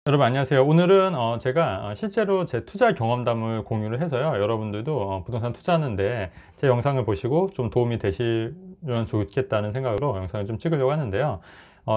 여러분 안녕하세요. 오늘은 제가 실제로 제 투자 경험담을 공유를 해서요, 여러분들도 부동산 투자하는데 제 영상을 보시고 좀 도움이 되시면 좋겠다는 생각으로 영상을 좀 찍으려고 하는데요.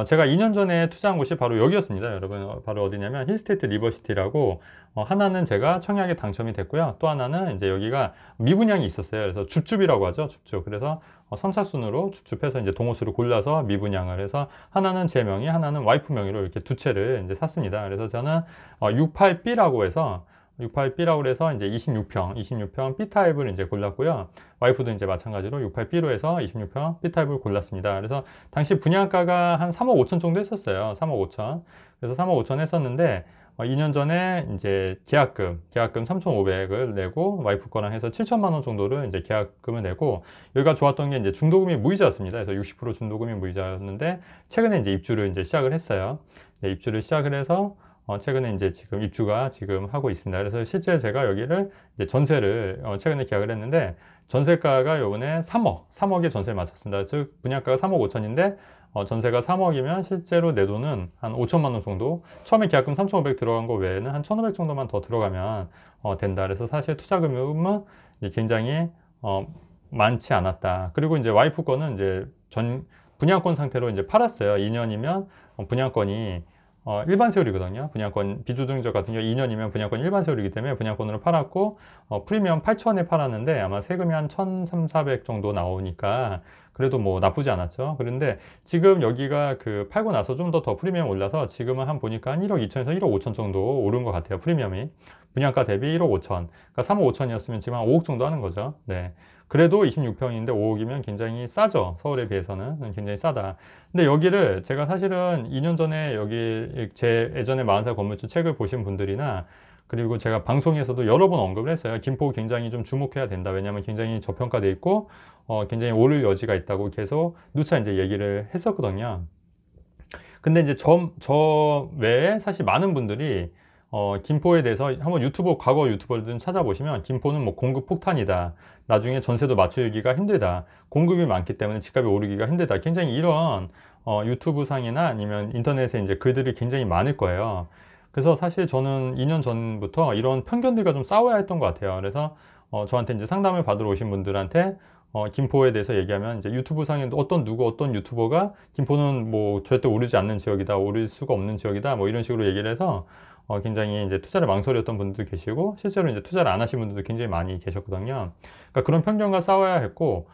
제가 2년 전에 투자한 곳이 바로 여기였습니다. 여러분, 바로 어디냐면 힐스테이트 리버시티라고, 하나는 제가 청약에 당첨이 됐고요, 또 하나는 이제 여기가 미분양이 있었어요. 그래서 줍줍이라고 하죠, 줍줍. 그래서 선착순으로 줍줍해서 이제 동호수를 골라서 미분양을 해서 하나는 제 명의, 하나는 와이프 명의로 이렇게 두 채를 이제 샀습니다. 그래서 저는 68B라고 해서 68B라고 해서 이제 26평 B타입을 이제 골랐고요. 와이프도 이제 마찬가지로 68B로 해서 26평 B타입을 골랐습니다. 그래서 당시 분양가가 한 3억 5천 정도 했었어요. 3억 5천. 그래서 3억 5천 했었는데 2년 전에 이제 계약금 3,500을 내고 와이프 거랑 해서 7천만 원 정도를 이제 계약금을 내고, 여기가 좋았던 게 이제 중도금이 무이자였습니다. 그래서 60% 중도금이 무이자였는데 최근에 이제 입주를 이제 시작을 했어요. 네, 입주를 시작을 해서 최근에 이제 지금 입주가 지금 하고 있습니다. 그래서 실제 제가 여기를 이제 전세를 최근에 계약을 했는데, 전세가가 요번에 3억에 전세를 마쳤습니다. 즉 분양가가 3억 5천인데 전세가 3억이면 실제로 내 돈은 한 5천만 원 정도, 처음에 계약금 3,500 들어간 거 외에는 한 1,500 정도만 더 들어가면 된다. 그래서 사실 투자 금액은 굉장히 많지 않았다. 그리고 이제 와이프 거는 이제 전 분양권 상태로 이제 팔았어요. 2년이면 분양권이 일반 세율이거든요. 분양권 비조정적 같은 경우 2년이면 분양권 일반 세율이기 때문에 분양권으로 팔았고, 프리미엄 8천에 팔았는데 아마 세금이 한 1,300 정도 나오니까 그래도 뭐 나쁘지 않았죠. 그런데 지금 여기가 그 팔고 나서 좀 더 프리미엄 올라서 지금은 한 보니까 한 1억 2천에서 1억 5천 정도 오른 것 같아요. 프리미엄이 분양가 대비 1억 5천, 그러니까 3억 5천이었으면 지금 한 5억 정도 하는 거죠. 네. 그래도 26평인데 5억이면 굉장히 싸죠. 서울에 비해서는 굉장히 싸다. 근데 여기를 제가 사실은 2년 전에 여기 제 예전에 40살 건물주 책을 보신 분들이나, 그리고 제가 방송에서도 여러 번 언급을 했어요. 김포 굉장히 좀 주목해야 된다. 왜냐하면 굉장히 저평가돼 있고 굉장히 오를 여지가 있다고 계속 누차 이제 얘기를 했었거든요. 근데 이제 저 외에 사실 많은 분들이 김포에 대해서 한번 과거 유튜버들 찾아보시면, 김포는 뭐 공급 폭탄이다, 나중에 전세도 맞추기가 힘들다, 공급이 많기 때문에 집값이 오르기가 힘들다, 굉장히 이런 유튜브 상이나 아니면 인터넷에 이제 글들이 굉장히 많을 거예요. 그래서 사실 저는 2년 전부터 이런 편견들과 좀 싸워야 했던 것 같아요. 그래서 저한테 이제 상담을 받으러 오신 분들한테 김포에 대해서 얘기하면, 이제 유튜브 상에 어떤 유튜버가 김포는 뭐 절대 오르지 않는 지역이다, 오를 수가 없는 지역이다, 뭐 이런 식으로 얘기를 해서 굉장히 이제 투자를 망설였던 분들도 계시고, 실제로 이제 투자를 안 하신 분들도 굉장히 많이 계셨거든요. 그러니까 그런 편견과 싸워야 했고,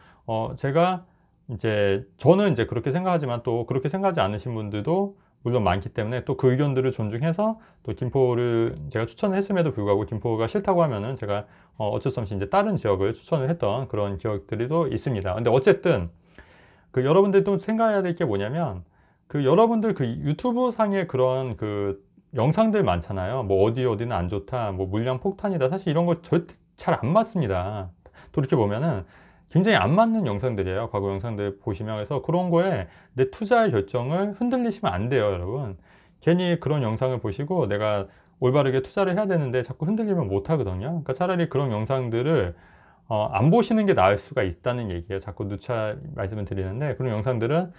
제가 이제 저는 이제 그렇게 생각하지만 또 그렇게 생각하지 않으신 분들도 물론 많기 때문에, 또 그 의견들을 존중해서 또 김포를 제가 추천을 했음에도 불구하고 김포가 싫다고 하면은 제가 어쩔 수 없이 이제 다른 지역을 추천을 했던 그런 기억들이 또 있습니다. 근데 어쨌든 그 여러분들이 또 생각해야 될 게 뭐냐면, 그 여러분들 그 유튜브 상의 그런 그 영상들 많잖아요. 뭐 어디는 안 좋다, 뭐 물량 폭탄이다, 사실 이런 거 절대 잘 안 맞습니다. 돌이켜 보면은 굉장히 안 맞는 영상들이에요. 과거 영상들 보시면. 그래서 그런 거에 내 투자의 결정을 흔들리시면 안 돼요, 여러분. 괜히 그런 영상을 보시고 내가 올바르게 투자를 해야 되는데 자꾸 흔들리면 못 하거든요. 그러니까 차라리 그런 영상들을 안 보시는 게 나을 수가 있다는 얘기예요. 자꾸 누차 말씀을 드리는데, 그런 영상들은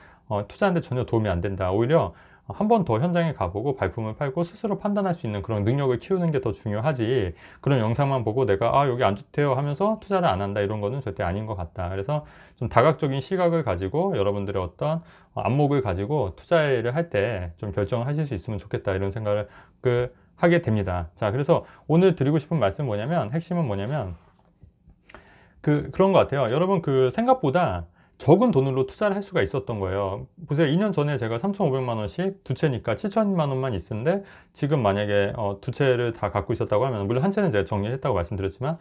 투자하는데 전혀 도움이 안 된다. 오히려 한 번 더 현장에 가보고 발품을 팔고 스스로 판단할 수 있는 그런 능력을 키우는 게 더 중요하지, 그런 영상만 보고 내가 여기 안 좋대요 하면서 투자를 안 한다, 이런 거는 절대 아닌 것 같다. 그래서 좀 다각적인 시각을 가지고 여러분들의 어떤 안목을 가지고 투자를 할 때 좀 결정을 하실 수 있으면 좋겠다, 이런 생각을 하게 됩니다. 자, 그래서 오늘 드리고 싶은 말씀은 뭐냐면, 핵심은 뭐냐면 그런 것 같아요. 여러분, 생각보다 적은 돈으로 투자를 할 수가 있었던 거예요. 보세요. 2년 전에 제가 3,500만 원씩 두 채니까 7천만 원만 있었는데, 지금 만약에 두 채를 다 갖고 있었다고 하면, 물론 한 채는 제가 정리했다고 말씀드렸지만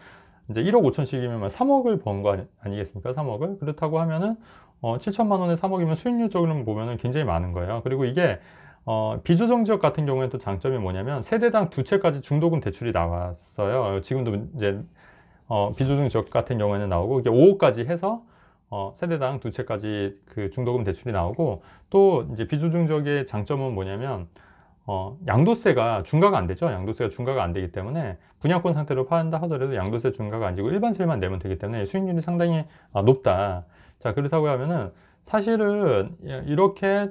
이제 1억 5천씩이면 3억을 번 거 아니겠습니까? 3억을. 그렇다고 하면은 7천만 원에 3억이면 수익률적으로 보면은 굉장히 많은 거예요. 그리고 이게 비조정 지역 같은 경우에는 또 장점이 뭐냐면, 세대당 두 채까지 중도금 대출이 나왔어요. 지금도 이제 비조정 지역 같은 경우에는 나오고, 이게 5억까지 해서 세대당 두 채까지 그 중도금 대출이 나오고, 또 이제 비조정 지역의 장점은 뭐냐면 양도세가 중과가 안 되죠. 양도세가 중과가 안 되기 때문에 분양권 상태로 판다 하더라도 양도세 중과가 안 되고 일반세만 내면 되기 때문에 수익률이 상당히 높다. 자, 그렇다고 하면은 사실은 이렇게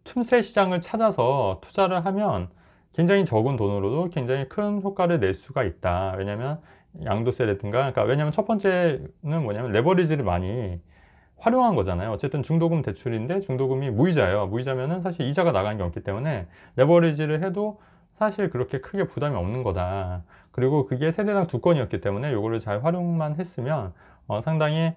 틈새 시장을 찾아서 투자를 하면 굉장히 적은 돈으로도 굉장히 큰 효과를 낼 수가 있다. 왜냐면 양도세라든가, 그러니까 왜냐면 첫 번째는 뭐냐면 레버리지를 많이 활용한 거잖아요. 어쨌든 중도금 대출인데 중도금이 무이자예요. 무이자면은 사실 이자가 나가는 게 없기 때문에 레버리지를 해도 사실 그렇게 크게 부담이 없는 거다. 그리고 그게 세대당 2건이었기 때문에 요거를 잘 활용만 했으면 상당히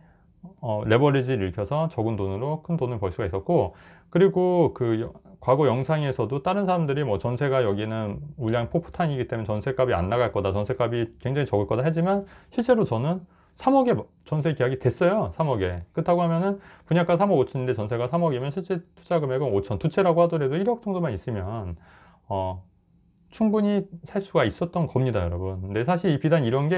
레버리지를 일으켜서 적은 돈으로 큰 돈을 벌 수가 있었고, 그리고 그 과거 영상에서도 다른 사람들이 뭐 전세가 여기는 물량 폭탄이기 때문에 전세값이 안 나갈 거다, 전세값이 굉장히 적을 거다 하지만 실제로 저는 3억에 전세 계약이 됐어요. 3억에. 그렇다고 하면은 분양가 3억 5천인데 전세가 3억이면 실제 투자 금액은 5천, 두 채라고 하더라도 1억 정도만 있으면 충분히 살 수가 있었던 겁니다, 여러분. 근데 사실 비단 이런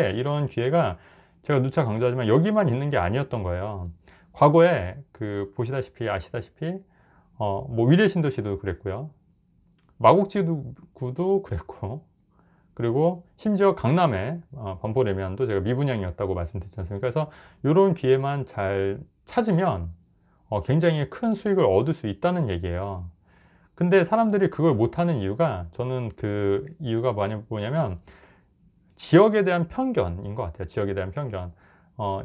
기회가 제가 누차 강조하지만 여기만 있는 게 아니었던 거예요. 과거에 그 보시다시피 아시다시피 뭐 위례신도시도 그랬고요. 마곡지구도 그랬고, 그리고 심지어 강남의 반포레미안도 제가 미분양이었다고 말씀드렸지 않습니까? 그래서 이런 기회만 잘 찾으면 굉장히 큰 수익을 얻을 수 있다는 얘기예요. 근데 사람들이 그걸 못하는 이유가, 저는 그 이유가 뭐냐면 지역에 대한 편견인 것 같아요. 지역에 대한 편견.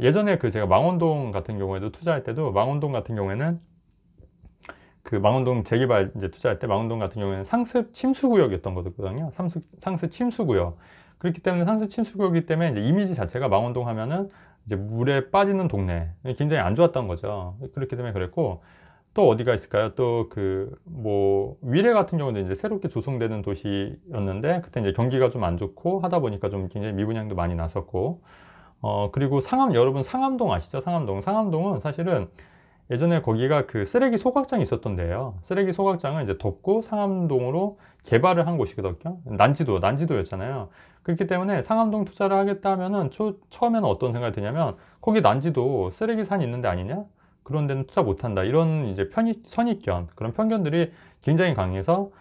예전에 그 제가 망원동 같은 경우에도 투자할 때도, 망원동 같은 경우에는 그 망원동 재개발 이제 투자할 때 망원동 같은 경우에는 상습 침수구역이었던 거거든요. 상습 침수구역. 그렇기 때문에 상습 침수구역이기 때문에 이제 이미지 자체가 망원동 하면은 이제 물에 빠지는 동네, 굉장히 안 좋았던 거죠. 그렇기 때문에 그랬고, 또 어디가 있을까요? 또 그 뭐 위례 같은 경우는 이제 새롭게 조성되는 도시였는데 그때 이제 경기가 좀 안 좋고 하다 보니까 좀 굉장히 미분양도 많이 났었고, 그리고 여러분 상암동 아시죠? 상암동은 사실은 예전에 거기가 그 쓰레기 소각장이 있었던 데예요. 쓰레기 소각장을 이제 덮고 상암동으로 개발을 한 곳이거든요. 난지도였잖아요. 그렇기 때문에 상암동 투자를 하겠다 하면은 처음에는 어떤 생각이 드냐면, 거기 난지도 쓰레기산이 있는 데 아니냐? 그런 데는 투자 못 한다. 이런 이제 선입견, 그런 편견들이 굉장히 강해서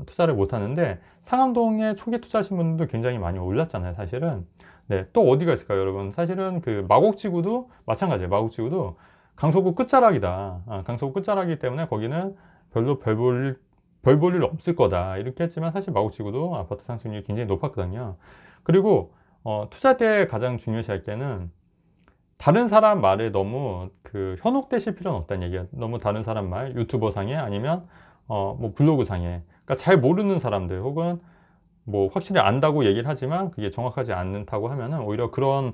투자를 못 하는데, 상암동에 초기 투자하신 분들도 굉장히 많이 올랐잖아요, 사실은. 네, 또 어디가 있을까요, 여러분? 사실은 그 마곡지구도 마찬가지예요. 마곡지구도 강서구 끝자락이다. 강서구 끝자락이기 때문에 거기는 별로 별 볼 일 없을 거다. 이렇게 했지만 사실 마곡지구도 아파트 상승률이 굉장히 높았거든요. 그리고 투자 때 가장 중요시할 때는 다른 사람 말에 너무 그 현혹되실 필요는 없다는 얘기예요. 너무 다른 사람 말, 유튜버 상에 아니면 뭐 블로그 상에, 그러니까 잘 모르는 사람들 혹은 뭐 확실히 안다고 얘기를 하지만 그게 정확하지 않다고 하면은 오히려 그런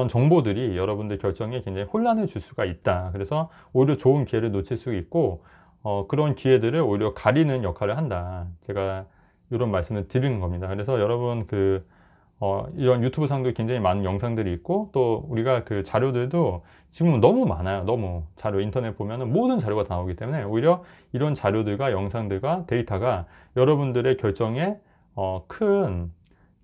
정보들이 여러분들 결정에 굉장히 혼란을 줄 수가 있다. 그래서 오히려 좋은 기회를 놓칠 수 있고, 그런 기회들을 오히려 가리는 역할을 한다. 제가 이런 말씀을 드리는 겁니다. 그래서 여러분 이런 유튜브 상도 굉장히 많은 영상들이 있고, 또 우리가 그 자료들도 지금 너무 많아요. 너무 인터넷 보면은 모든 자료가 다 나오기 때문에 오히려 이런 자료들과 영상들과 데이터가 여러분들의 결정에 큰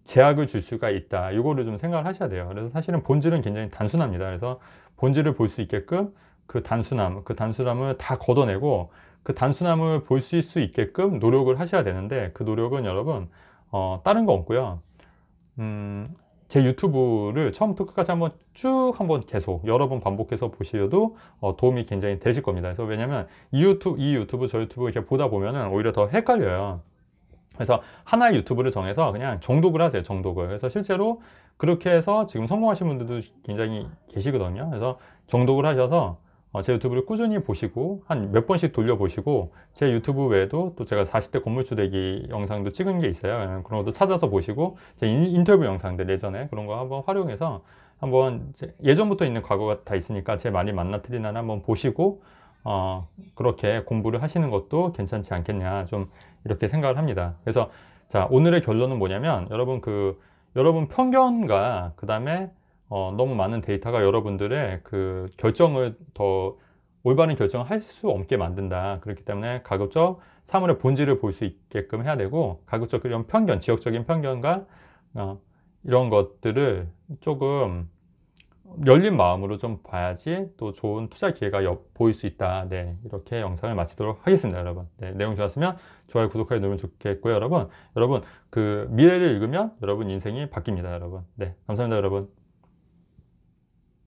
제약을 줄 수가 있다. 이거를 좀 생각을 하셔야 돼요. 그래서 사실은 본질은 굉장히 단순합니다. 그래서 본질을 볼 수 있게끔 그 단순함을 다 걷어내고 그 단순함을 볼 수 있게끔 노력을 하셔야 되는데, 그 노력은 여러분 다른 거 없고요. 제 유튜브를 처음부터 끝까지 한번 계속 여러 번 반복해서 보셔도 도움이 굉장히 되실 겁니다. 그래서 왜냐면 이 유튜브 저 유튜브 이렇게 보다 보면은 오히려 더 헷갈려요. 그래서 하나의 유튜브를 정해서 그냥 정독을 하세요. 정독을. 그래서 실제로 그렇게 해서 지금 성공하신 분들도 굉장히 계시거든요. 그래서 정독을 하셔서 제 유튜브를 꾸준히 보시고 한 몇 번씩 돌려보시고, 제 유튜브 외에도 또 제가 40대 건물주 되기 영상도 찍은 게 있어요. 그런 것도 찾아서 보시고, 제 인터뷰 영상들 예전에 그런 거 한번 활용해서 한번 예전부터 있는 과거가 다 있으니까 제 많이 만나드리나 한번 보시고 그렇게 공부를 하시는 것도 괜찮지 않겠냐, 좀 이렇게 생각을 합니다. 그래서 자, 오늘의 결론은 뭐냐면, 여러분 편견과 그 다음에 너무 많은 데이터가 여러분들의 그 결정을 더 올바른 결정을 할 수 없게 만든다. 그렇기 때문에 가급적 사물의 본질을 볼 수 있게끔 해야 되고, 가급적 이런 편견, 지역적인 편견과 이런 것들을 조금 열린 마음으로 좀 봐야지 또 좋은 투자 기회가 보일 수 있다. 네, 이렇게 영상을 마치도록 하겠습니다, 여러분. 네, 내용 좋았으면 좋아요, 구독하기 누르면 좋겠고요, 여러분 그 미래를 읽으면 여러분 인생이 바뀝니다, 여러분. 네, 감사합니다, 여러분.